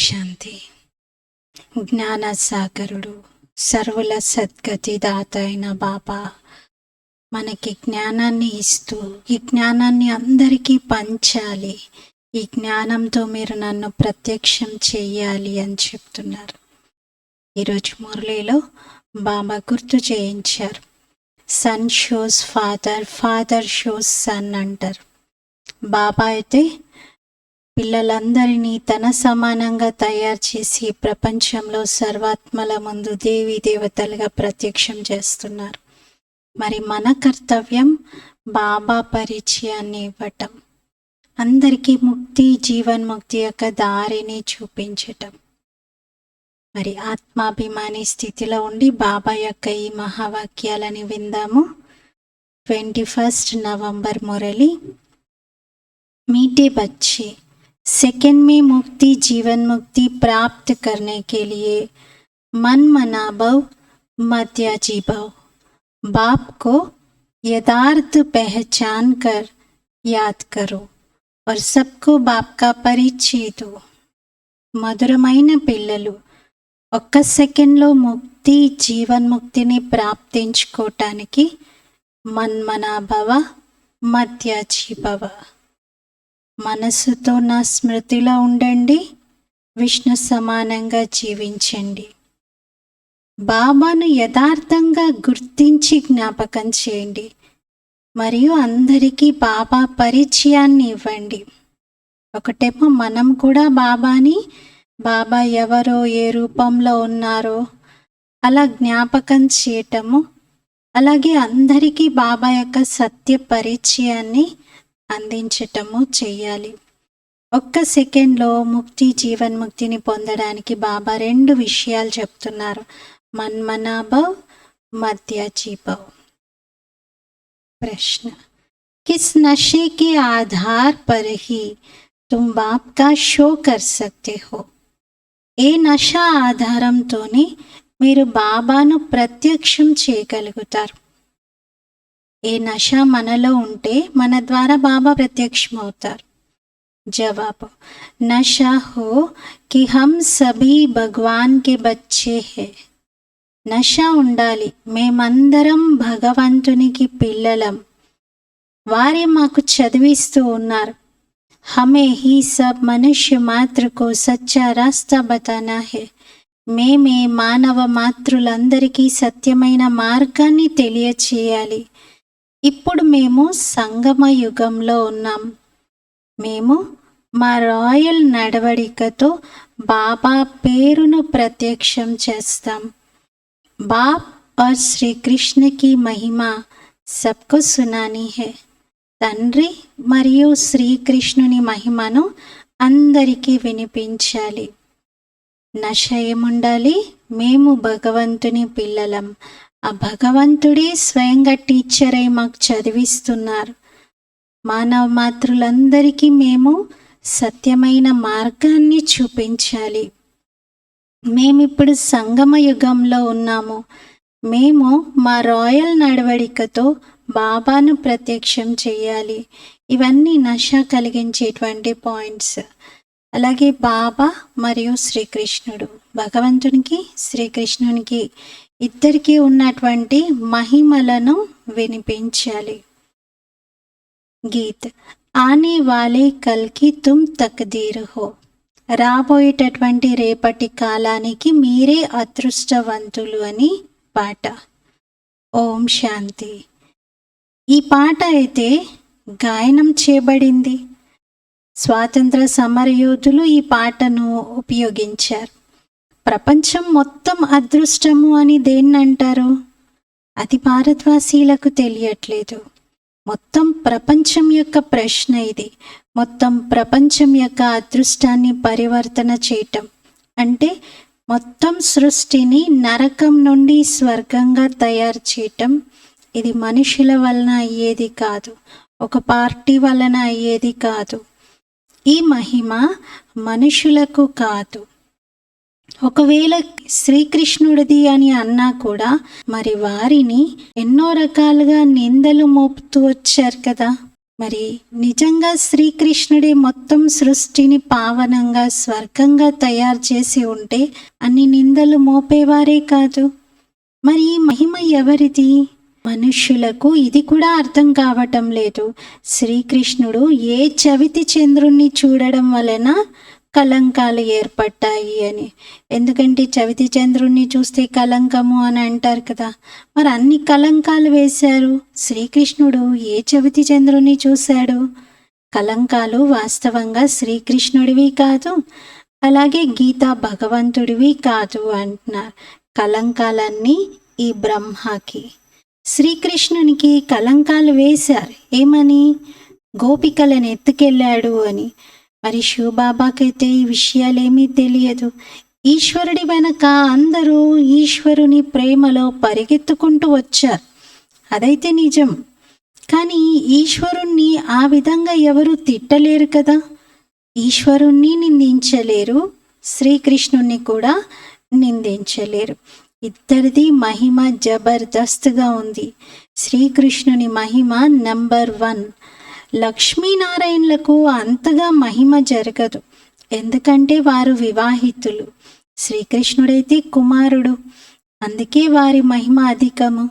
శాంతి. జ్ఞాన సాగరుడు, సర్వుల సద్గతి దాత అయిన బాబా మనకి జ్ఞానాన్ని ఇస్తూ ఈ జ్ఞానాన్ని అందరికీ పంచాలి, ఈ జ్ఞానంతో మీరు నన్ను ప్రత్యక్షం చెయ్యాలి అని చెప్తున్నారు. ఈరోజు మురళిలో బాబా గుర్తు చేయించారు. Son shows father, father shows son అంటారు. బాబా అయితే పిల్లలందరినీ తన సమానంగా తయారు చేసి ప్రపంచంలో సర్వాత్మల ముందు దేవీ దేవతలుగా ప్రత్యక్షం చేస్తున్నారు. మరి మన కర్తవ్యం బాబా పరిచయాన్ని ఇవ్వటం, అందరికీ ముక్తి, జీవన్ముక్తి యొక్క దారిని చూపించటం. మరి ఆత్మాభిమాని స్థితిలో ఉండి బాబా యొక్క ఈ మహావాక్యాలని విందాము. 21 नवंबर मुरली। मीठे बच्चे, सेकंड में मुक्ति जीवन मुक्ति प्राप्त करने के लिए मन मना भव मध्याजी भव। बाप को यथार्थ पहचान कर याद करो और सबको बाप का परिचय दो। మధురమైన పిల్లలు, ఒక్క సెకండ్లో ముక్తి జీవన్ముక్తిని ప్రాప్తించుకోవటానికి మన్మనాభవ మధ్యాజీభవ, మనసుతో నా స్మృతిలో ఉండండి, విష్ణు సమానంగా జీవించండి. బాబాను యథార్థంగా గుర్తించి జ్ఞాపకం చేయండి మరియు అందరికీ బాబా పరిచయాన్ని ఇవ్వండి. ఒకటేమో మనం కూడా బాబాని, బాబా ఎవరో ఏ రూపంలో ఉన్నారో అలా జ్ఞాపకం చేయటము, అలాగే అందరికీ బాబా యొక్క సత్య పరిచయాన్ని అందించటము చెయ్యాలి. ఒక్క సెకండ్లో ముక్తి జీవన్ముక్తిని పొందడానికి బాబా 2 విషయాలు చెప్తున్నారు. మన్మనాభవ్ మధ్యాజీభవ్. ప్రశ్న, किस नशे के आधार पर ही तुम बाप का शो कर सकते हो? ఏ నశ ఆధారంతోనే మీరు బాబాను ప్రత్యక్షం చేయగలుగుతారు? ఏ నశ మనలో ఉంటే మన ద్వారా బాబా ప్రత్యక్షం అవుతారు? జవాబు, నశా హో కి హమ్ సభీ భగవాన్ కే బచ్చే హే. నశ ఉండాలి, మేమందరం భగవంతునికి పిల్లలం, వారే మాకు చదివిస్తూ ఉన్నారు. हमें ही सब मनुष्य मात्र को सच्चा रास्ता बताना है. మేమే మానవ మాతృలందరికీ సత్యమైన మార్గాన్ని తెలియచేయాలి. ఇప్పుడు మేము సంగమ యుగంలో ఉన్నాం. మేము మా రాయల్ నడవడికతో బాబా పేరును ప్రత్యక్షం చేస్తాం. బాప్ और श्री कृष्ण की महिमा सबको सुनानी है. తండ్రి మరియు శ్రీకృష్ణుని మహిమను అందరికీ వినిపించాలి. నశ ఏముండాలి? మేము భగవంతుని పిల్లలం, ఆ భగవంతుడే స్వయంగా టీచర్ అయి మాకు చదివిస్తున్నారు. మానవ మాతృలందరికీ మేము సత్యమైన మార్గాన్ని చూపించాలి. మేమిప్పుడు సంగమ యుగంలో ఉన్నాము. మేము మా రాయల్ నడవడికతో బాబాను ప్రత్యక్షం చేయాలి. ఇవన్నీ నశ కలిగించేటువంటి పాయింట్స్. అలాగే బాబా మరియు శ్రీకృష్ణుడు, భగవంతునికి శ్రీకృష్ణునికి ఇద్దరికీ ఉన్నటువంటి మహిమలను వినిపించాలి. గీత్, ఆనే వాలే కల్కి తుమ్ తక్దీర్ హో. రాబోయేటటువంటి రేపటి కాలానికి మీరే అదృష్టవంతులు అని పాట. ఓం శాంతి. ఈ పాట అయితే గాయనం చేయబడింది. స్వాతంత్ర సమరయోధులు ఈ పాటను ఉపయోగించారు. ప్రపంచం మొత్తం అదృష్టము అని దేన్నంటారు? అది భారతవాసీలకు తెలియట్లేదు. మొత్తం ప్రపంచం యొక్క ప్రశ్న ఇది. మొత్తం ప్రపంచం యొక్క అదృష్టాన్ని పరివర్తన చేయటం అంటే మొత్తం సృష్టిని నరకం నుండి స్వర్గంగా తయారు చేయటం. ఇది మనుషుల వలన అయ్యేది కాదు, ఒక పార్టీ వలన అయ్యేది కాదు. ఈ మహిమ మనుషులకు కాదు. ఒకవేళ శ్రీకృష్ణుడిది అని అన్నా కూడా మరి వారిని ఎన్నో రకాలుగా నిందలు మోపుతూ వచ్చారు కదా. మరి నిజంగా శ్రీకృష్ణుడే మొత్తం సృష్టిని పావనంగా స్వర్గంగా తయారు చేసి ఉంటే అన్ని నిందలు మోపేవారే కాదు. మరి ఈ మహిమ ఎవరిది? మనుష్యులకు ఇది కూడా అర్థం కావటం లేదు. శ్రీకృష్ణుడు ఏ చవితి చంద్రుణ్ణి చూడడం వలన కలంకాలు ఏర్పడ్డాయి అని. ఎందుకంటే చవితి చంద్రుణ్ణి చూస్తే కలంకము అని అంటారు కదా. మరి అన్ని కలంకాలు వేశారు. శ్రీకృష్ణుడు ఏ చవితి చంద్రుణ్ణి చూశాడు? కలంకాలు వాస్తవంగా శ్రీకృష్ణుడివి కాదు, అలాగే గీతా భగవంతుడివి కాదు అంటున్నారు. కలంకాలన్నీ ఈ బ్రహ్మకి. శ్రీకృష్ణునికి కలంకాలు వేశారు. ఏమని? గోపికలను ఎత్తుకెళ్ళాడు అని. మరి శివబాబాకైతే ఈ విషయాలేమీ తెలియదు. ఈశ్వరుడి వెనక అందరూ ఈశ్వరుని ప్రేమలో పరిగెత్తుకుంటూ వచ్చారు, అదైతే నిజం. కానీ ఈశ్వరుణ్ణి ఆ విధంగా ఎవరు తిట్టలేరు కదా. ఈశ్వరుణ్ణి నిందించలేరు, శ్రీకృష్ణుణ్ణి కూడా నిందించలేరు. ఇద్దరిది మహిమ జబర్దస్త్గా ఉంది. శ్రీకృష్ణుని మహిమ నంబర్ 1. లక్ష్మీనారాయణులకు అంతగా మహిమ జరగదు, ఎందుకంటే వారు వివాహితులు. శ్రీకృష్ణుడైతే కుమారుడు, అందుకే వారి మహిమ అధికము.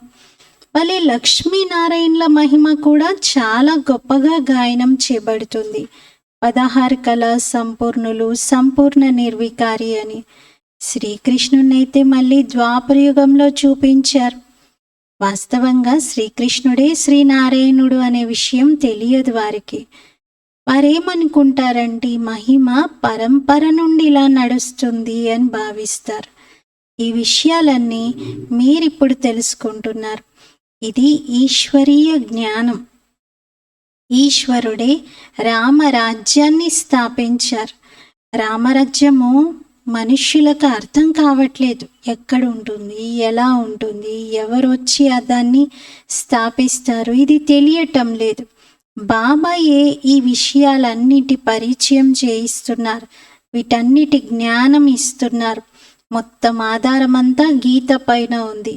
మళ్ళీ లక్ష్మీనారాయణుల మహిమ కూడా చాలా గొప్పగా గాయనం చేయబడుతుంది. 16 కళా సంపూర్ణులు, సంపూర్ణ నిర్వికారి అని. శ్రీకృష్ణునైతే మళ్ళీ ద్వాపరయుగంలో చూపించారు. వాస్తవంగా శ్రీకృష్ణుడే శ్రీనారాయణుడు అనే విషయం తెలియదు వారికి. వారేమనుకుంటారంటే మహిమ పరంపర నుండి ఇలా నడుస్తుంది అని భావిస్తారు. ఈ విషయాలన్నీ మీరిప్పుడు తెలుసుకుంటున్నారు. ఇది ఈశ్వరీయ జ్ఞానం. ఈశ్వరుడే రామరాజ్యాన్ని స్థాపించారు. రామరాజ్యము మనుష్యులకు అర్థం కావట్లేదు. ఎక్కడ ఉంటుంది, ఎలా ఉంటుంది, ఎవరు వచ్చి దాన్ని స్థాపిస్తారు, ఇది తెలియటం లేదు. బాబాయే ఈ విషయాలన్నిటి పరిచయం చేయిస్తున్నారు, వీటన్నిటి జ్ఞానం ఇస్తున్నారు. మొత్తం ఆధారమంతా గీత పైన ఉంది.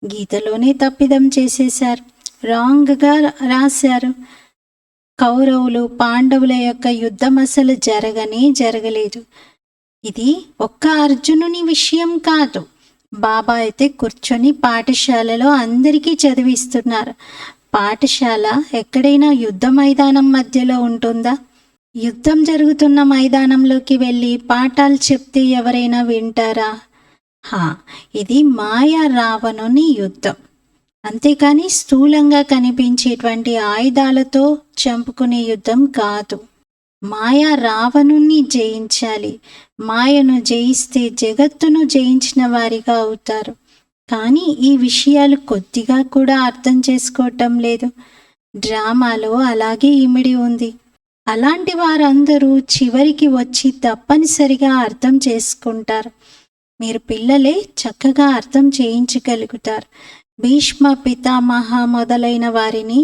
గీతలోనే తప్పిదం చేసేశారు, రాంగ్గా రాశారు. కౌరవులు పాండవుల యొక్క యుద్ధం అసలు జరగలేదు. ఇది ఒక్క అర్జునుని విషయం కాదు. బాబా అయితే కూర్చొని పాఠశాలలో అందరికీ చదివిస్తున్నారు. పాఠశాల ఎక్కడైనా యుద్ధ మైదానం మధ్యలో ఉంటుందా? యుద్ధం జరుగుతున్న మైదానంలోకి వెళ్ళి పాఠాలు చెప్తే ఎవరైనా వింటారా? ఇది మాయా రావణుని యుద్ధం, అంతేకాని స్థూలంగా కనిపించేటువంటి ఆయుధాలతో చంపుకునే యుద్ధం కాదు. మాయా రావణుణ్ణి జయించాలి. మాయను జయిస్తే జగత్తును జయించిన వారిగా అవుతారు. కానీ ఈ విషయాలు కొద్దిగా కూడా అర్థం చేసుకోవటం లేదు. డ్రామాలో అలాగే ఇమిడి ఉంది. అలాంటి వారందరూ చివరికి వచ్చి తప్పనిసరిగా అర్థం చేసుకుంటారు. మీరు పిల్లలే చక్కగా అర్థం చేయించగలుగుతారు. భీష్మ పితామహ మొదలైన వారిని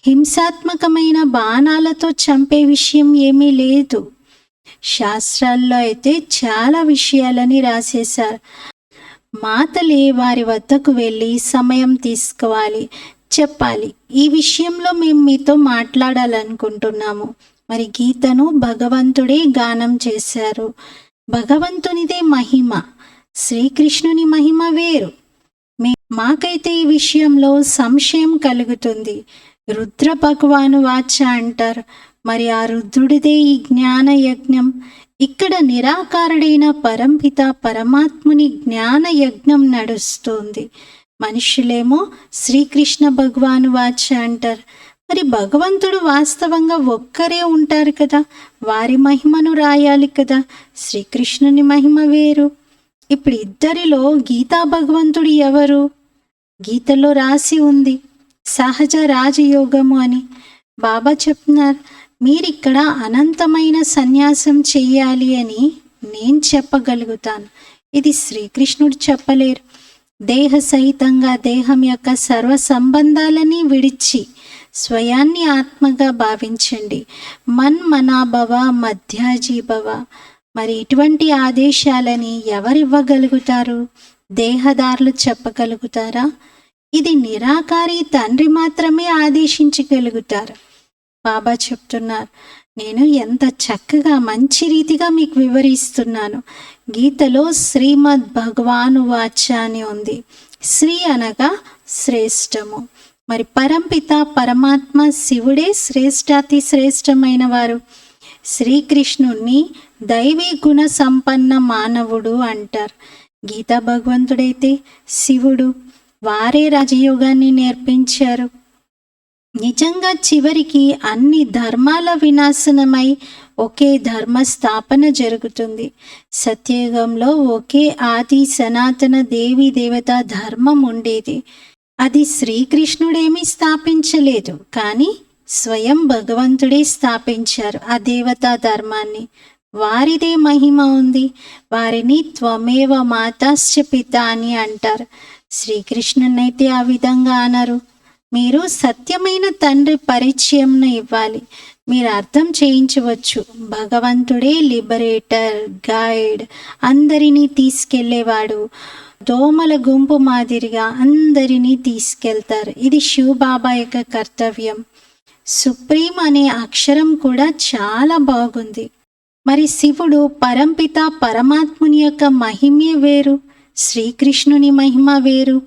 హింసాత్మకమైన బాణాలతో చంపే విషయం ఏమీ లేదు. శాస్త్రాల్లో అయితే చాలా విషయాలని రాసేశారు. మాతలే వారి వద్దకు వెళ్ళి సమయం తీసుకోవాలి, చెప్పాలి, ఈ విషయంలో మేము మీతో మాట్లాడాలనుకుంటున్నాము. మరి గీతను భగవంతుడే గానం చేశారు. భగవంతునిదే మహిమ, శ్రీకృష్ణుని మహిమ వేరు. మాకైతే ఈ విషయంలో సంశయం కలుగుతుంది. రుద్ర భగవాను వాచ అంటారు. మరి ఆ రుద్రుడిదే ఈ జ్ఞాన యజ్ఞం. ఇక్కడ నిరాకారుడైన పరంపిత పరమాత్ముని జ్ఞాన యజ్ఞం నడుస్తుంది. మనుషులేమో శ్రీకృష్ణ భగవాను వాచ అంటారు. మరి భగవంతుడు వాస్తవంగా ఒక్కరే ఉంటారు కదా, వారి మహిమను రాయాలి కదా. శ్రీకృష్ణుని మహిమ వేరు. ఇప్పుడు ఇద్దరిలో గీతా భగవంతుడు ఎవరు? గీతలో రాసి ఉంది సహజ రాజయోగము అని. బాబా చెప్తున్నారు, మీరిక్కడ అనంతమైన సన్యాసం చెయ్యాలి అని నేను చెప్పగలుగుతాను, ఇది శ్రీకృష్ణుడు చెప్పలేరు. దేహ సహితంగా దేహం యొక్క సర్వ సంబంధాలని విడిచి స్వయాన్ని ఆత్మగా భావించండి. మన్మనాభవ మధ్యాజీభవ. మరి ఇటువంటి ఆదేశాలని ఎవరివ్వగలుగుతారు? దేహదారులు చెప్పగలుగుతారా? ఇది నిరాకారి తండ్రి మాత్రమే ఆదేశించగలుగుతారు. బాబా చెప్తున్నారు, నేను ఎంత చక్కగా మంచి రీతిగా మీకు వివరిస్తున్నాను. గీతలో శ్రీమద్ భగవాను వాచ అని ఉంది. శ్రీ అనగా శ్రేష్టము. మరి పరంపిత పరమాత్మ శివుడే శ్రేష్టాతి శ్రేష్టమైన వారు. శ్రీకృష్ణుణ్ణి దైవీ గుణ సంపన్న మానవుడు అంటారు. గీతా భగవంతుడైతే శివుడు, వారే రాజయోగాన్ని నేర్పించారు. నిజంగా చివరికి అన్ని ధర్మాల వినాశనమై ఒకే ధర్మ స్థాపన జరుగుతుంది. సత్యయుగంలో ఒకే ఆది సనాతన దేవీ దేవత ధర్మం ఉండేది. అది శ్రీకృష్ణుడేమీ స్థాపించలేదు, కానీ స్వయం భగవంతుడే స్థాపించారు ఆ దేవతా ధర్మాన్ని. వారిదే మహిమ ఉంది. వారిని త్వమేవ మాతాశ్చ పిత అని అంటారు. శ్రీకృష్ణునైతే ఆ విధంగా అనరు. మీరు సత్యమైన తండ్రి పరిచయంను ఇవ్వాలి. మీరు అర్థం చేయించవచ్చు. భగవంతుడే లిబరేటర్, గైడ్, అందరినీ తీసుకెళ్లేవాడు. దోమల గుంపు మాదిరిగా అందరినీ తీసుకెళ్తారు. ఇది శివబాబా యొక్క కర్తవ్యం. సుప్రీం అనే అక్షరం కూడా చాలా బాగుంది. మరి శివుడు పరంపిత పరమాత్ముని యొక్క మహిమే వేరు, శ్రీకృష్ణుని మహిమ వేరు.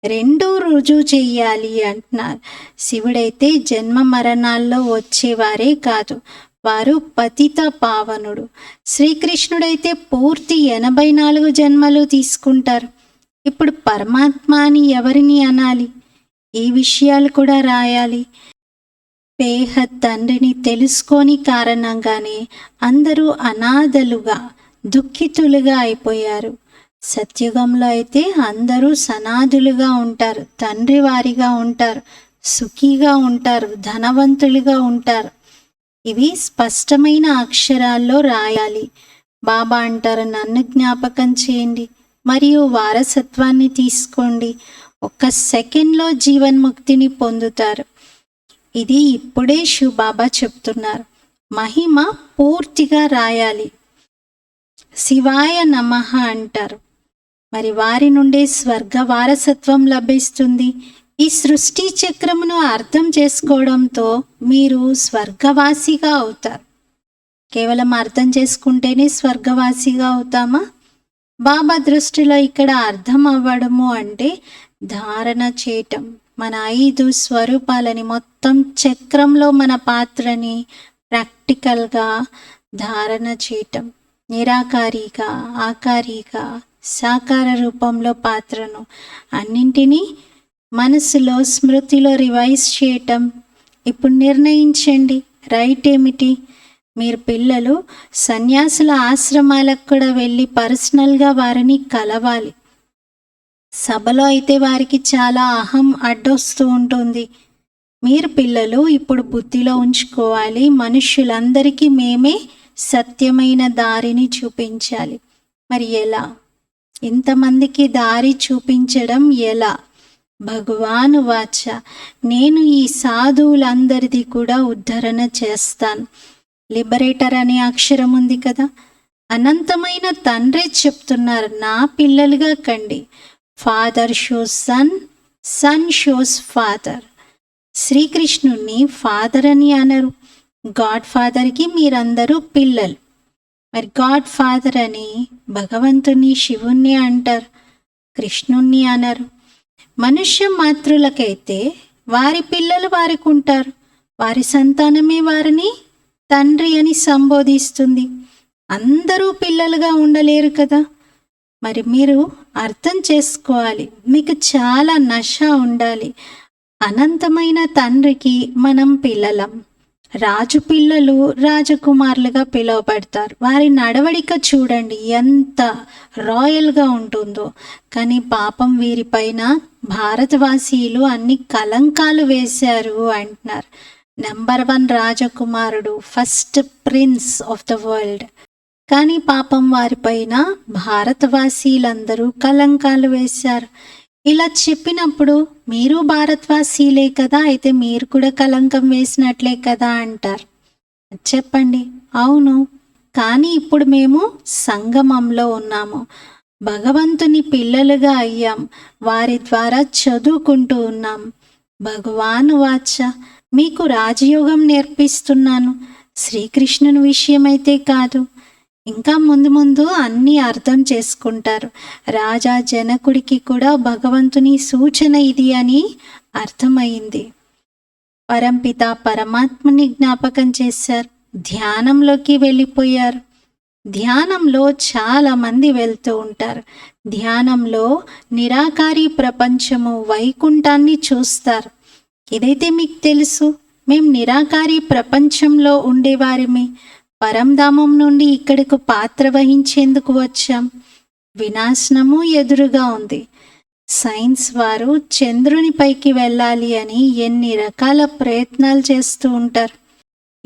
రెండూ రుజువు చెయ్యాలి అంటున్నారు. శివుడైతే జన్మ మరణాల్లో వచ్చేవారే కాదు, వారు పతిత పావనుడు. శ్రీకృష్ణుడైతే పూర్తి 84 జన్మలు తీసుకుంటారు. ఇప్పుడు పరమాత్మ అని ఎవరిని అనాలి? ఈ విషయాలు కూడా రాయాలి. పేహ తండ్రిని తెలుసుకోని కారణంగానే అందరూ అనాథలుగా, దుఃఖితులుగా అయిపోయారు. సత్యుగంలో అయితే అందరూ సనాథులుగా ఉంటారు, తండ్రి వారిగా ఉంటారు, సుఖీగా ఉంటారు, ధనవంతులుగా ఉంటారు. ఇవి స్పష్టమైన అక్షరాల్లో రాయాలి. బాబా అంటారు, నన్ను జ్ఞాపకం చేయండి మరియు వారసత్వాన్ని తీసుకోండి. 1 సెకండ్లో జీవన్ముక్తిని పొందుతారు. ఇది ఇప్పుడే శివబాబా చెప్తున్నారు. మహిమ పూర్తిగా రాయాలి. శివాయ నమః అంటారు. మరి వారి నుండే స్వర్గ వారసత్వం లభిస్తుంది. ఈ సృష్టి చక్రమును అర్థం చేసుకోవడంతో మీరు స్వర్గవాసిగా అవుతారు. కేవలం అర్థం చేసుకుంటేనే స్వర్గవాసిగా అవుతామా? బాబా దృష్టిలో ఇక్కడ అర్థం అవ్వడము అంటే ధారణ చేయటం. మన 5 స్వరూపాలని మొత్తం చక్రంలో మన పాత్రని ప్రాక్టికల్గా ధారణ చేయటం. నిరాకారిగా, ఆకారిగా, సాకార రూపంలో పాత్రను అన్నింటినీ మనసులో స్మృతిలో రివైజ్ చేయటం. ఇప్పుడు నిర్ణయించండి, రైట్ ఏమిటి? మీరు పిల్లలు సన్యాసుల ఆశ్రమాలకు కూడా వెళ్ళి పర్సనల్గా వారిని కలవాలి. సభలో అయితే వారికి చాలా అహం అడ్డొస్తూ ఉంటుంది. మీరు పిల్లలు ఇప్పుడు బుద్ధిలో ఉంచుకోవాలి, మనుష్యులందరికీ మేమే సత్యమైన దారిని చూపించాలి. మరి ఎలా? ఇంతమందికి దారి చూపించడం ఎలా? భగవాను వాచ, నేను ఈ సాధువులందరిది కూడా ఉద్ధరణ చేస్తాను. లిబరేటర్ అనే అక్షరం ఉంది కదా, అనంతమైన తండ్రే చెప్తున్నారు, నా పిల్లలుగా కండి. Father shows son, son shows father. శ్రీకృష్ణుణ్ణి ఫాదర్ అని అనరు. గాడ్ ఫాదర్కి మీరందరూ పిల్లలు. మరి గాడ్ ఫాదర్ అని భగవంతుని, శివుణ్ణి అంటారు, కృష్ణుణ్ణి అనరు. మనుష్య మాతృలకైతే వారి పిల్లలు వారికి ఉంటారు. వారి సంతానమే వారిని తండ్రి అని సంబోధిస్తుంది. అందరూ పిల్లలుగా ఉండలేరు కదా. మరి మీరు అర్థం చేసుకోవాలి, మీకు చాలా నశ ఉండాలి. అనంతమైన తండ్రికి మనం పిల్లలం. రాజు పిల్లలు రాజకుమారులుగా పిలువబడతారు. వారి నడవడిక చూడండి ఎంత రాయల్గా ఉంటుందో. కానీ పాపం వీరిపైన భారతవాసీయులు అన్ని కలంకాలు వేశారు అంటున్నారు. నెంబర్ 1 రాజకుమారుడు, first prince of the world. కానీ పాపం వారిపైన భారతవాసీలందరూ కలంకాలు వేశారు. ఇలా చెప్పినప్పుడు మీరు భారతవాసీలే కదా, అయితే మీరు కూడా కలంకం వేసినట్లే కదా అంటారు. చెప్పండి, అవును. కానీ ఇప్పుడు మేము సంగమంలో ఉన్నాము, భగవంతుని పిల్లలుగా అయ్యాం, వారి ద్వారా చదువుకుంటూ ఉన్నాం. భగవాను వాచ, మీకు రాజయోగం నేర్పిస్తున్నాను. శ్రీకృష్ణుని విషయమైతే కాదు. ఇంకా ముందు ముందు అన్నీ అర్థం చేసుకుంటారు. రాజా జనకుడికి కూడా భగవంతుని సూచన ఇది అని అర్థమైంది. పరంపిత పరమాత్మని జ్ఞాపకం చేశారు. ధ్యానంలోకి వెళ్ళిపోయారు. ధ్యానంలో చాలా మంది వెళ్తూ ఉంటారు. ధ్యానంలో నిరాకారి ప్రపంచము వైకుంఠాన్ని చూస్తారు. ఇదైతే మీకు తెలుసు. మేము నిరాకారి ప్రపంచంలో ఉండేవారిమి. పరంధామం నుండి ఇక్కడికి పాత్ర వహించేందుకు వచ్చాం. వినాశనము ఎదురుగా ఉంది. సైన్స్ వారు చంద్రుని పైకి వెళ్ళాలి అని ఎన్ని రకాల ప్రయత్నాలు చేస్తూ ఉంటారు.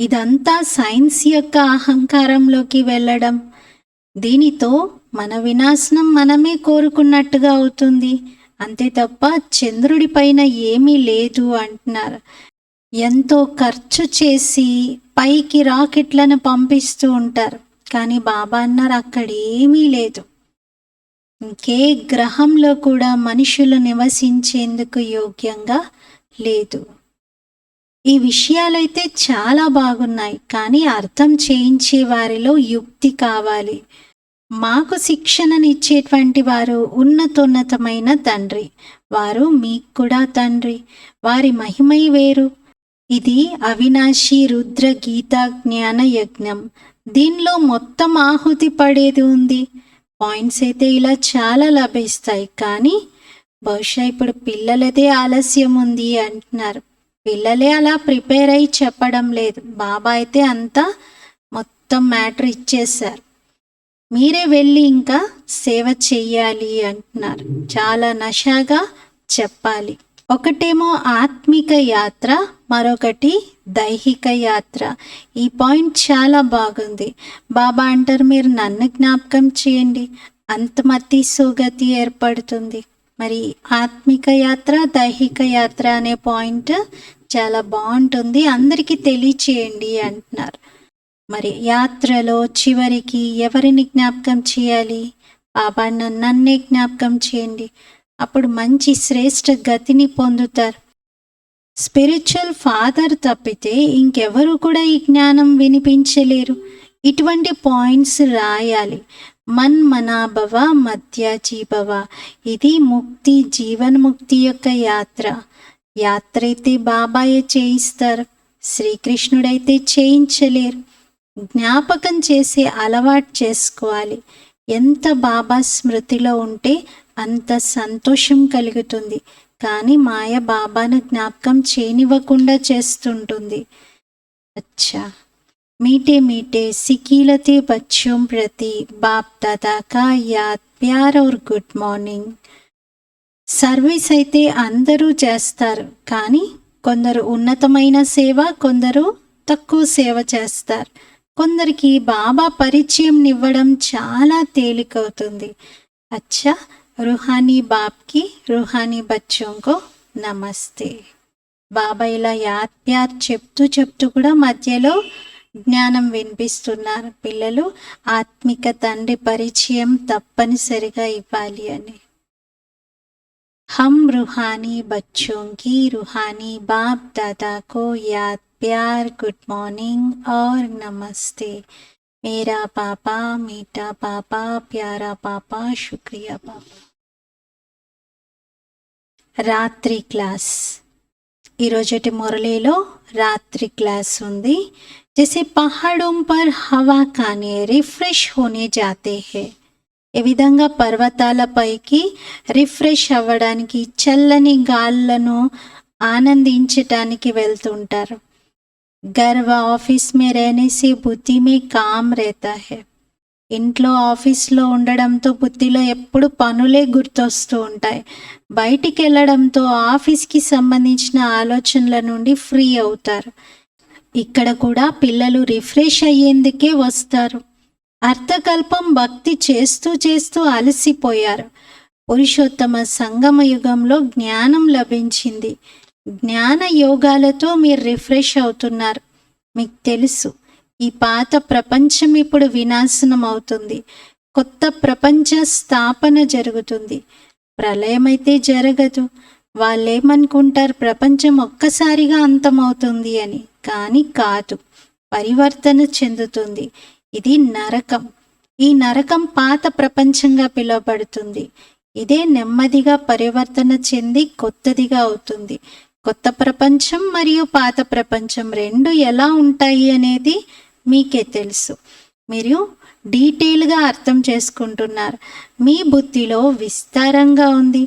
ఇదంతా సైన్స్ యొక్క అహంకారంలోకి వెళ్ళడం. దీనితో మన వినాశనం మనమే కోరుకున్నట్టుగా అవుతుంది. అంతే తప్ప చంద్రుడి పైన ఏమీ లేదు అంటున్నారు. ఎంతో ఖర్చు చేసి పైకి రాకెట్లను పంపిస్తూ ఉంటారు. కానీ బాబా అన్నారు అక్కడ ఏమీ లేదు. ఇంకే గ్రహంలో కూడా మనుషులు నివసించేందుకు యోగ్యంగా లేదు. ఈ విషయాలైతే చాలా బాగున్నాయి. కానీ అర్థం చేయించే వారిలో యుక్తి కావాలి. మాకు శిక్షణనిచ్చేటువంటి వారు ఉన్నతోన్నతమైన తండ్రి. వారు మీకు కూడా తండ్రి. వారి మహిమై వేరు. ఇది అవినాశి రుద్ర గీతా జ్ఞాన యజ్ఞం. దీనిలో మొత్తం ఆహుతి పడేది ఉంది. పాయింట్స్ అయితే ఇలా చాలా లభిస్తాయి. కానీ బహుశా ఇప్పుడు పిల్లలదే ఆలస్యం ఉంది అంటున్నారు. పిల్లలే అలా ప్రిపేర్ అయ్యి చెప్పడం లేదు. బాబా అయితే అంతా మొత్తం మ్యాటర్ ఇచ్చేశారు. మీరే వెళ్ళి ఇంకా సేవ చెయ్యాలి అంటున్నారు. చాలా నషాగా చెప్పాలి. ఒకటేమో ఆత్మిక యాత్ర, మరొకటి దైహిక యాత్ర. ఈ పాయింట్ చాలా బాగుంది. బాబా అంటారు మీరు నన్ను జ్ఞాపకం చేయండి, అంతమతి సుగతి ఏర్పడుతుంది. మరి ఆత్మిక యాత్ర, దైహిక యాత్ర అనే పాయింట్ చాలా బాగుంటుంది. అందరికీ తెలియచేయండి అంటున్నారు. మరి యాత్రలో చివరికి ఎవరిని జ్ఞాపకం చేయాలి? బాబా నన్నే జ్ఞాపకం చేయండి. అప్పుడు మంచి శ్రేష్ఠ గతిని పొందుతారు. స్పిరిచువల్ ఫాదర్ తప్పితే ఇంకెవరు కూడా ఈ జ్ఞానం వినిపించలేరు. ఇటువంటి పాయింట్స్ రాయాలి. మన్మనాభవ మధ్యాజీభవ. ఇది ముక్తి, జీవన్ముక్తి యొక్క యాత్ర. యాత్ర అయితే బాబాయే చేయిస్తారు. శ్రీకృష్ణుడైతే చేయించలేరు. జ్ఞాపకం చేసే అలవాటు చేసుకోవాలి. ఎంత బాబా స్మృతిలో ఉంటే అంత సంతోషం కలుగుతుంది. కానీ మాయ బాబాను జ్ఞాపకం చేయనివ్వకుండా చేస్తుంటుంది. అచ్చా, मीठे मीठे सिकीलते बच्चों प्रति बाप दादा का याद प्यार और గుడ్ మార్నింగ్. సర్వీస్ అయితే అందరూ చేస్తారు. కానీ కొందరు ఉన్నతమైన సేవ, కొందరు తక్కువ సేవ చేస్తారు. కొందరికి బాబా పరిచయం ఇవ్వడం చాలా తేలికవుతుంది. అచ్చా, रूहानी बाप की रूहानी बच्चों को నమస్తే. బాబా ఇలా యాద్ ప్యార్ చెప్తూ కూడా మధ్యలో జ్ఞానం వినిపిస్తున్నారు. పిల్లలు ఆత్మిక తండ్రి పరిచయం తప్పనిసరిగా ఇవ్వాలి అని. हम रूहानी बच्चों की रूहानी बाप दादा को याद प्यार गुड मॉर्निंग और नमस्ते. मेरा पापा, मीठा पापा, प्यारा पापा, शुक्रिया पापा. రాత్రి క్లాస్. ఈరోజటి మురళీలో రాత్రి క్లాస్ ఉంది. जैसे पहाड़ों पर हवा खाने रिफ्रेश होने जाते हैं. ఏ విధంగా పర్వతాల పైకి రిఫ్రెష్ అవ్వడానికి, చల్లని గాళ్లను ఆనందించటానికి వెళ్తుంటారు. గర్వ ఆఫీస్ మే रहने से बुद्धि में काम रहता है. ఇంట్లో ఆఫీస్లో ఉండడంతో బుద్ధిలో ఎప్పుడు పనులే గుర్తొస్తూ ఉంటాయి. బయటికి వెళ్ళడంతో ఆఫీస్కి సంబంధించిన ఆలోచనల నుండి ఫ్రీ అవుతారు. ఇక్కడ కూడా పిల్లలు రిఫ్రెష్ అయ్యేందుకే వస్తారు. అర్థకల్పం భక్తి చేస్తూ అలసిపోయారు. పురుషోత్తమ సంగమ యుగంలో జ్ఞానం లభించింది. జ్ఞాన యోగాలతో మీరు రిఫ్రెష్ అవుతున్నారు. మీకు తెలుసు ఈ పాత ప్రపంచం ఇప్పుడు వినాశనం అవుతుంది. కొత్త ప్రపంచ స్థాపన జరుగుతుంది. ప్రళయం అయితే జరగదు. వాళ్ళేమనుకుంటారు ప్రపంచం ఒక్కసారిగా అంతమవుతుంది అని. కానీ కాదు, పరివర్తన చెందుతుంది. ఇది నరకం. ఈ నరకం పాత ప్రపంచంగా పిలువబడుతుంది. ఇదే నెమ్మదిగా పరివర్తన చెంది కొత్తదిగా అవుతుంది. కొత్త ప్రపంచం మరియు పాత ప్రపంచం రెండు ఎలా ఉంటాయి అనేది మీకే తెలుసు. మీరు డీటెయిల్గా అర్థం చేసుకుంటున్నారు. మీ బుద్ధిలో విస్తారంగా ఉంది.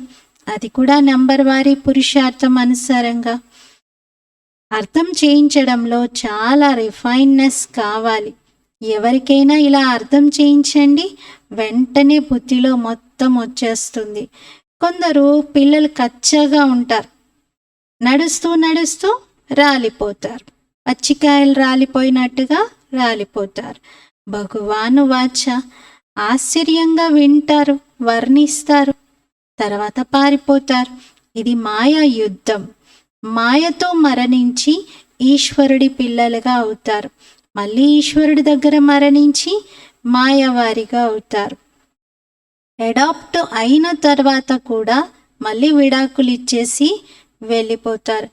అది కూడా నంబర్ వారీ పురుషార్థం అనుసారంగా. అర్థం చేయించడంలో చాలా రిఫైన్నెస్ కావాలి. ఎవరికైనా ఇలా అర్థం చేయించండి, వెంటనే బుద్ధిలో మొత్తం వచ్చేస్తుంది. కొందరు పిల్లలు కచ్చగా ఉంటారు, నడుస్తూ నడుస్తూ రాలిపోతారు. పచ్చికాయలు రాలిపోయినట్టుగా రాలిపోతారు. భగవాను వాచ ఆశ్చర్యంగా వింటారు, వర్ణిస్తారు, తర్వాత పారిపోతారు. ఇది మాయా యుద్ధం. మాయతో మరణించి ఈశ్వరుడి పిల్లలుగా అవుతారు. మళ్ళీ ఈశ్వరుడి దగ్గర మరణించి మాయవారిగా అవుతారు. అడాప్ట్ అయిన తర్వాత కూడా మళ్ళీ విడాకులు ఇచ్చేసి వెళ్ళిపోతారు.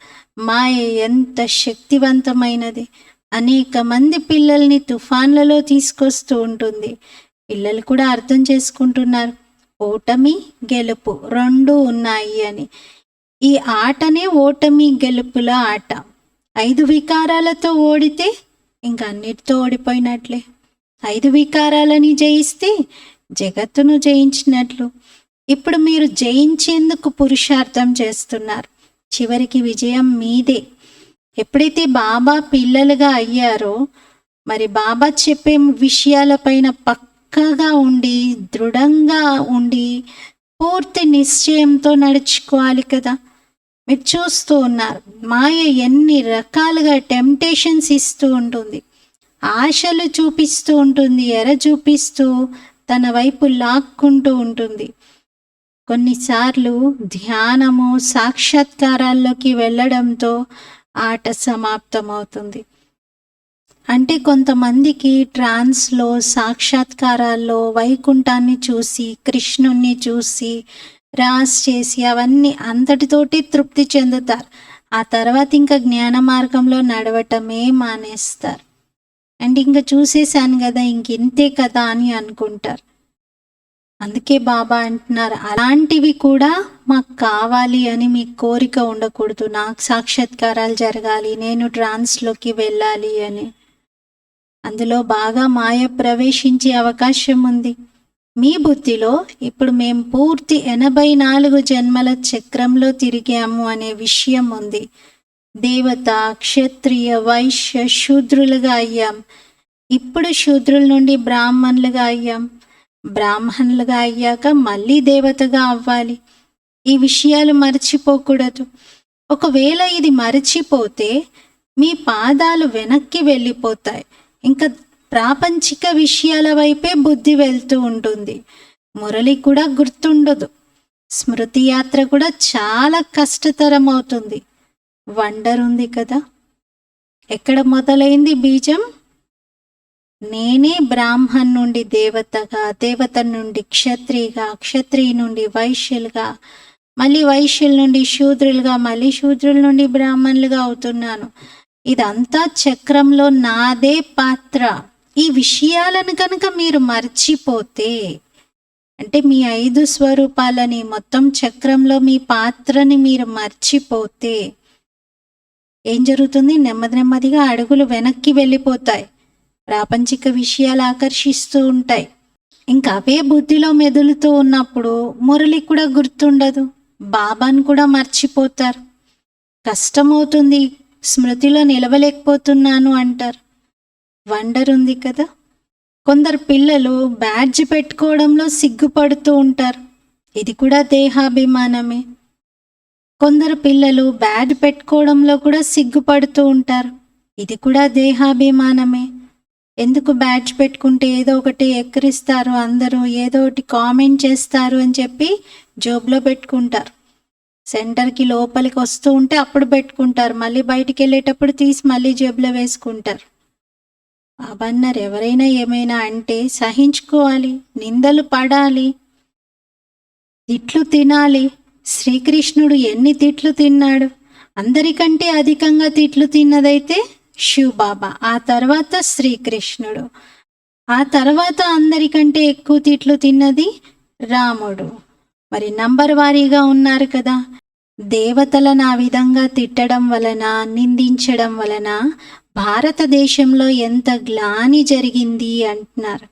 మాయ ఎంత శక్తివంతమైనది. అనేక మంది పిల్లల్ని తుఫాన్లలో తీసుకొస్తూ ఉంటుంది. పిల్లలు కూడా అర్థం చేసుకుంటున్నారు, ఓటమి గెలుపు రెండు ఉన్నాయి అని. ఈ ఆటనే ఓటమి గెలుపుల ఆట. 5 వికారాలతో ఓడితే ఇంకా అన్నిటితో ఓడిపోయినట్లే. 5 వికారాలని జయిస్తే జగత్తును జయించినట్లు. ఇప్పుడు మీరు జయించేందుకు పురుషార్థం చేస్తున్నారు. చివరికి విజయం మీదే. ఎప్పుడైతే బాబా పిల్లలుగా అయ్యారో, మరి బాబా చెప్పే విషయాలపైన పక్కగా ఉండి, దృఢంగా ఉండి, పూర్తి నిశ్చయంతో నడుచుకోవాలి కదా. మీరు చూస్తూ ఉన్నారు, మాయ ఎన్ని రకాలుగా టెంప్టేషన్స్ ఇస్తూ ఉంటుంది. ఆశలు చూపిస్తూ ఉంటుంది, ఎర చూపిస్తూ తన వైపు లాక్కుంటూ ఉంటుంది. కొన్నిసార్లు ధ్యానము సాక్షాత్కారాల్లోకి వెళ్ళడంతో ఆట సమాప్తమవుతుంది. అంటే కొంతమందికి ట్రాన్స్లో సాక్షాత్కారాల్లో వైకుంఠాన్ని చూసి, కృష్ణుణ్ణి చూసి, రాస్ చేసి అవన్నీ అంతటితోటి తృప్తి చెందుతారు. ఆ తర్వాత ఇంకా జ్ఞాన మార్గంలో నడవటమే మానేస్తారు. అండ్ ఇంకా చూసేశాను కదా, ఇంతే కదా అని అనుకుంటారు. అందుకే బాబా అంటున్నారు, అలాంటివి కూడా మాకు కావాలి అని మీకు కోరిక ఉండకూడదు. నాకు సాక్షాత్కారాలు జరగాలి, నేను ట్రాన్స్లోకి వెళ్ళాలి అని. అందులో బాగా మాయ ప్రవేశించే అవకాశం ఉంది. మీ బుద్ధిలో ఇప్పుడు మేము పూర్తి 84 జన్మల చక్రంలో తిరిగాము అనే విషయం ఉంది. దేవత, క్షత్రియ, వైశ్య, శూద్రులుగా అయ్యాం. ఇప్పుడు శూద్రుల నుండి బ్రాహ్మణులుగా అయ్యాం. బ్రాహ్మణులుగా అయ్యాక మళ్ళీ దేవతగా అవ్వాలి. ఈ విషయాలు మర్చిపోకూడదు. ఒకవేళ ఇది మర్చిపోతే మీ పాదాలు వెనక్కి వెళ్ళిపోతాయి. ఇంకా ప్రాపంచిక విషయాల వైపే బుద్ధి వెళ్తూ ఉంటుంది. మురళి కూడా గుర్తుండదు. స్మృతి యాత్ర కూడా చాలా కష్టతరం అవుతుంది. వండర్ ఉంది కదా. ఎక్కడ మొదలైంది బీజం? నేనే బ్రాహ్మణ్ నుండి దేవతగా, దేవత నుండి క్షత్రిగా, క్షత్రియ నుండి వైశ్యులుగా, మళ్ళీ వైశ్యుల నుండి శూద్రులుగా, మళ్ళీ శూద్రుల నుండి బ్రాహ్మణులుగా అవుతున్నాను. ఇదంతా చక్రంలో నాదే పాత్ర. ఈ విషయాలను కనుక మీరు మర్చిపోతే, అంటే మీ 5 స్వరూపాలని మొత్తం చక్రంలో మీ పాత్రని మీరు మర్చిపోతే ఏం జరుగుతుంది? నెమ్మదిగా అడుగులు వెనక్కి వెళ్ళిపోతాయి. ప్రాపంచిక విషయాలు ఆకర్షిస్తూ ఉంటాయి. ఇంకా అవే బుద్ధిలో మెదులుతూ ఉన్నప్పుడు మురళి కూడా గుర్తుండదు, బాబాను కూడా మర్చిపోతారు. కష్టమవుతుంది, స్మృతిలో నిలవలేకపోతున్నాను అంటారు. వండర్ ఉంది కదా. కొందరు పిల్లలు బ్యాడ్జ్ పెట్టుకోవడంలో సిగ్గుపడుతూ ఉంటారు. ఇది కూడా దేహాభిమానమే. కొందరు పిల్లలు బ్యాడ్ పెట్టుకోవడంలో కూడా సిగ్గుపడుతూ ఉంటారు. ఇది కూడా దేహాభిమానమే. ఎందుకు బ్యాడ్జ్ పెట్టుకుంటే ఏదో ఒకటి ఎక్కిరిస్తారు, అందరూ ఏదో ఒకటి కామెంట్ చేస్తారు అని చెప్పి జోబులో పెట్టుకుంటారు. సెంటర్కి లోపలికి వస్తూ ఉంటే అప్పుడు పెట్టుకుంటారు, మళ్ళీ బయటికి వెళ్ళేటప్పుడు తీసి మళ్ళీ జేబులో వేసుకుంటారు. బాబా అన్నారు, ఎవరైనా ఏమైనా అంటే సహించుకోవాలి, నిందలు పడాలి, తిట్లు తినాలి, శ్రీకృష్ణుడు ఎన్ని తిట్లు తిన్నాడు? అందరికంటే అధికంగా తిట్లు తిన్నదైతే శివబాబా, ఆ తర్వాత శ్రీకృష్ణుడు, ఆ తర్వాత అందరికంటే ఎక్కువ తిట్లు తిన్నది రాముడు. మరి నంబర్ వారీగా ఉన్నారు కదా. దేవతలను ఆ విధంగా తిట్టడం వలన, నిందించడం వలన భారతదేశంలో ఎంత గ్లాని జరిగింది అంటున్నారు.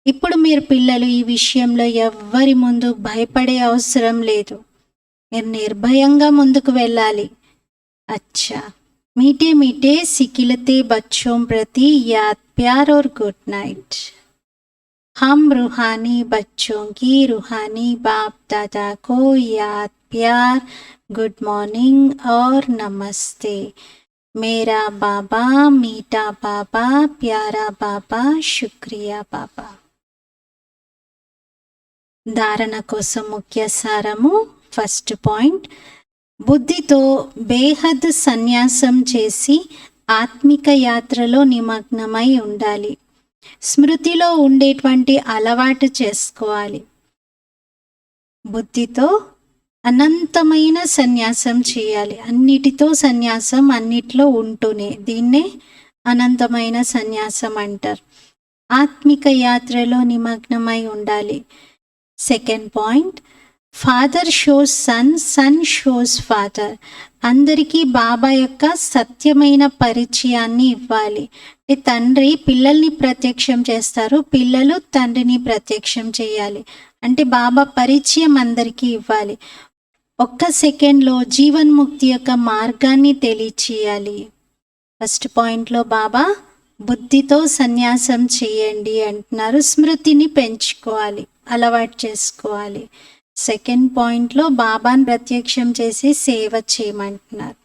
ఇప్పుడు మీరు పిల్లలు ఈ విషయంలో ఎవ్వరి ముందు భయపడే అవసరం లేదు. మీరు నిర్భయంగా ముందుకు వెళ్ళాలి. అచ్చా, मीठे मीठे सिकिलते बच्चों प्रति याद प्यार और गुड नाइट। हम रूहानी बच्चों की रूहानी बाप दादा को याद प्यार, गुड मॉर्निंग और नमस्ते। मेरा बाबा मीठा बाबा, प्यारा बाबा, शुक्रिया बाबा। ధారణ కోసం ముఖ్య సారము. ఫస్ట్ పాయింట్, బుద్ధితో బేహద్ సన్యాసం చేసి ఆత్మిక యాత్రలో నిమగ్నమై ఉండాలి. స్మృతిలో ఉండేటువంటి అలవాటు చేసుకోవాలి. బుద్ధితో అనంతమైన సన్యాసం చేయాలి. అన్నిటితో సన్యాసం, అన్నిట్లో ఉంటూనే, దీన్నే అనంతమైన సన్యాసం అంటారు. ఆత్మిక యాత్రలో నిమగ్నమై ఉండాలి. Second point, father shows son, son shows father. అందరికీ బాబా యొక్క సత్యమైన పరిచయాన్ని ఇవ్వాలి. తండ్రి పిల్లల్ని ప్రత్యక్షం చేస్తారు, పిల్లలు తండ్రిని ప్రత్యక్షం చేయాలి. అంటే బాబా పరిచయం అందరికీ ఇవ్వాలి. ఒక్క సెకండ్లో జీవన్ముక్తి యొక్క మార్గాన్ని తెలియచేయాలి. ఫస్ట్ పాయింట్లో బాబా బుద్ధితో సన్యాసం చేయండి అంటున్నారు. స్మృతిని పెంచుకోవాలి, అలవాటు చేసుకోవాలి. సెకండ్ పాయింట్లో బాబాను ప్రత్యక్షం చేసి సేవ చేయమంటున్నారు.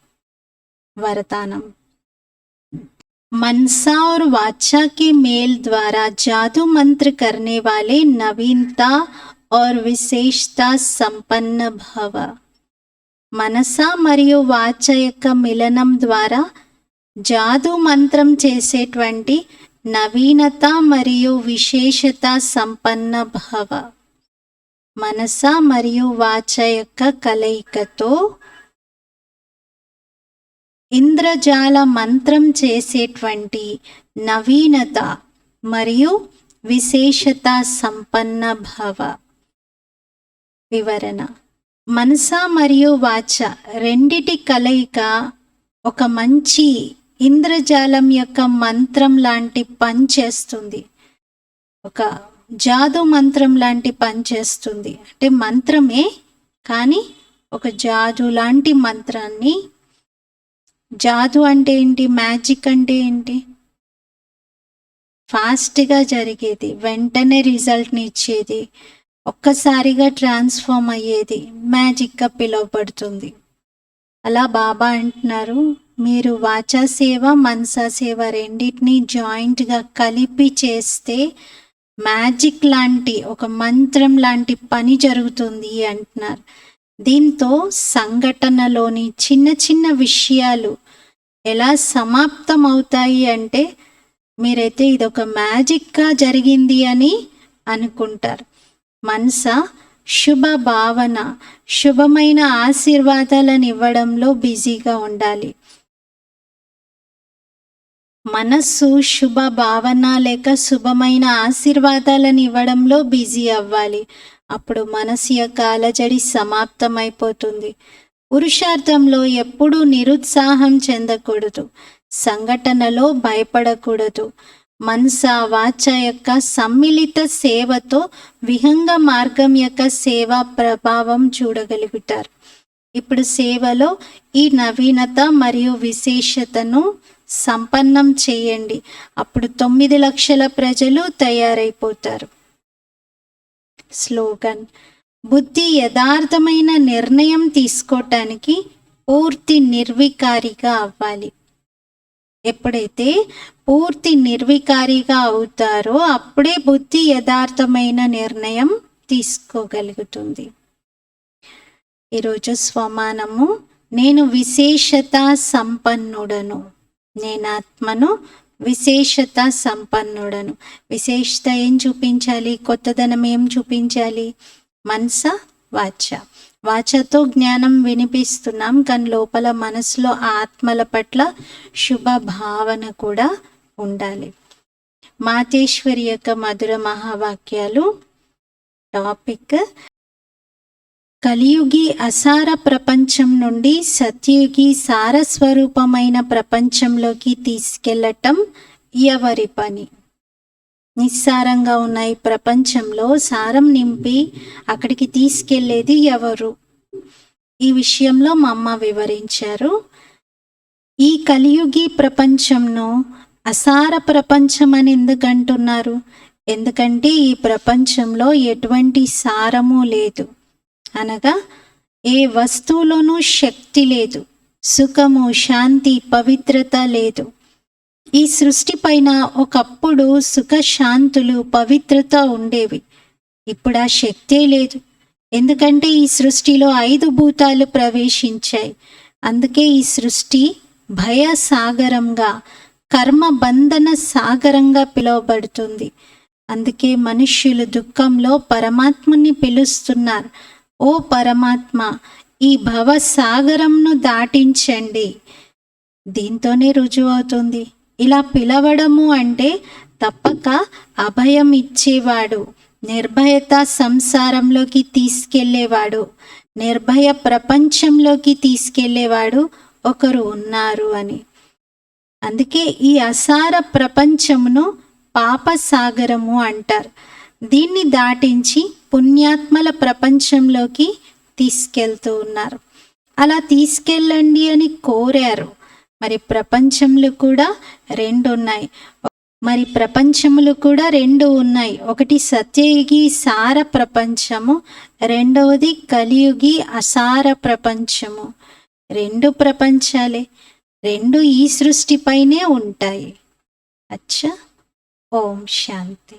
వరదానం. मनसा और वाचा के मेल द्वारा जादू मंत्र करने वाले नवीनता और विशेषता संपन्न भव. మనసా మరియు వాచ యొక్క మిలనం ద్వారా జాదు మంత్రం చేసేటువంటి నవీనత మరియు విశేషత సంపన్న భవ. మనస మరియు వాచ యొక్క కలయికతో ఇంద్రజాల మంత్రం చేసేటువంటి నవీనత మరియు విశేషత సంపన్న భవ. వివరణ. మనస మరియు వాచ రెండిటి కలయిక ఒక మంచి ఇంద్రజాలం యొక్క మంత్రం లాంటి పని చేస్తుంది. ఒక జాదు మంత్రం లాంటి పని చేస్తుంది. అంటే మంత్రమే కానీ ఒక జాదు లాంటి మంత్రాన్ని. జాదు అంటే ఏంటి? మ్యాజిక్ అంటే ఏంటి? ఫాస్ట్గా జరిగేది, వెంటనే రిజల్ట్ని ఇచ్చేది, ఒక్కసారిగా ట్రాన్స్ఫార్మ్ అయ్యేది మ్యాజిక్గా పిలువబడుతుంది. అలా బాబా అంటున్నారు, మీరు వాచా సేవ, మనసా సేవ రెండింటినీ జాయింట్గా కలిపి చేస్తే మ్యాజిక్ లాంటి, ఒక మంత్రం లాంటి పని జరుగుతుంది అంటున్నారు. దీంతో సంఘటనలోని చిన్న చిన్న విషయాలు ఎలా సమాప్తం అవుతాయి అంటే మీరైతే ఇదొక మ్యాజిక్గా జరిగింది అని అనుకుంటారు. మనస శుభ భావన, శుభమైన ఆశీర్వాదాలను ఇవ్వడంలో బిజీగా ఉండాలి. మనస్సు శుభ భావన లేక శుభమైన ఆశీర్వాదాలను ఇవ్వడంలో బిజీ అవ్వాలి. అప్పుడు మనసు యొక్క అలజడి సమాప్తమైపోతుంది. పురుషార్థంలో ఎప్పుడూ నిరుత్సాహం చెందకూడదు, సంఘటనలో భయపడకూడదు. మనస వాచ యొక్క సమ్మిళిత సేవతో విహంగ మార్గం యొక్క సేవా ప్రభావం చూడగలుగుతారు. ఇప్పుడు సేవలో ఈ నవీనత మరియు విశేషతను సంపన్నం చేయండి. అప్పుడు 9 లక్షల ప్రజలు తయారైపోతారు. స్లోగన్. బుద్ధి యథార్థమైన నిర్ణయం తీసుకోవటానికి పూర్తి నిర్వికారిగా అవ్వాలి. ఎప్పుడైతే పూర్తి నిర్వికారిగా అవుతారో అప్పుడే బుద్ధి యథార్థమైన నిర్ణయం తీసుకోగలుగుతుంది. ఈరోజు స్వమానము. నేను విశేషత సంపన్నుడను. నేను ఆత్మను, విశేషత సంపన్నుడను. విశేషత ఏం చూపించాలి? కొత్తదనం ఏం చూపించాలి? మనస వాచ. వాచతో జ్ఞానం వినిపిస్తున్నాం, కానీ లోపల మనసులో ఆత్మల పట్ల శుభ భావన కూడా ఉండాలి. మాతేశ్వరి యొక్క మధుర మహావాక్యాలు. టాపిక్: కలియుగి అసార ప్రపంచం నుండి సత్యుగి సారస్వరూపమైన ప్రపంచంలోకి తీసుకెళ్ళటం ఎవరి పని? నిస్సారంగా ఉన్న ఈ ప్రపంచంలో సారం నింపి అక్కడికి తీసుకెళ్లేది ఎవరు? ఈ విషయంలో మా అమ్మ వివరించారు. ఈ కలియుగి ప్రపంచంను అసార ప్రపంచం అని ఎందుకు అంటున్నారు? ఎందుకంటే ఈ ప్రపంచంలో ఎటువంటి సారము లేదు, అనగా ఏ వస్తువులోనూ శక్తి లేదు, సుఖము, శాంతి, పవిత్రత లేదు. ఈ సృష్టి పైన ఒకప్పుడు సుఖశాంతులు, పవిత్రత ఉండేవి. ఇప్పుడు ఆ శక్తే లేదు. ఎందుకంటే ఈ సృష్టిలో 5 భూతాలు ప్రవేశించాయి. అందుకే ఈ సృష్టి భయ సాగరంగా, కర్మ బంధన సాగరంగా పిలువబడుతుంది. అందుకే మనుష్యులు దుఃఖంలో పరమాత్మని పిలుస్తున్నారు. ఓ పరమాత్మ, ఈ భవ సాగరంను దాటించండి. దీంతోనే రుజువు అవుతుంది. ఇలా పిలవడము అంటే తప్పక అభయం ఇచ్చేవాడు, నిర్భయత సంసారంలోకి తీసుకెళ్లేవాడు, నిర్భయ ప్రపంచంలోకి తీసుకెళ్లేవాడు ఒకరు ఉన్నారు అని. అందుకే ఈ అసార ప్రపంచమును పాప సాగరము అంటారు. దీన్ని దాటించి పుణ్యాత్మల ప్రపంచంలోకి తీసుకెళ్తూ ఉన్నారు. అలా తీసుకెళ్ళండి అని కోరారు. మరి ప్రపంచములు కూడా 2 ఉన్నాయి. ఒకటి సత్యయుగి సార ప్రపంచము, రెండవది కలియుగి అసార ప్రపంచము. 2 ప్రపంచాలే, 2 ఈ సృష్టిపైనే ఉంటాయి. అచ్చా. ఓం శాంతి.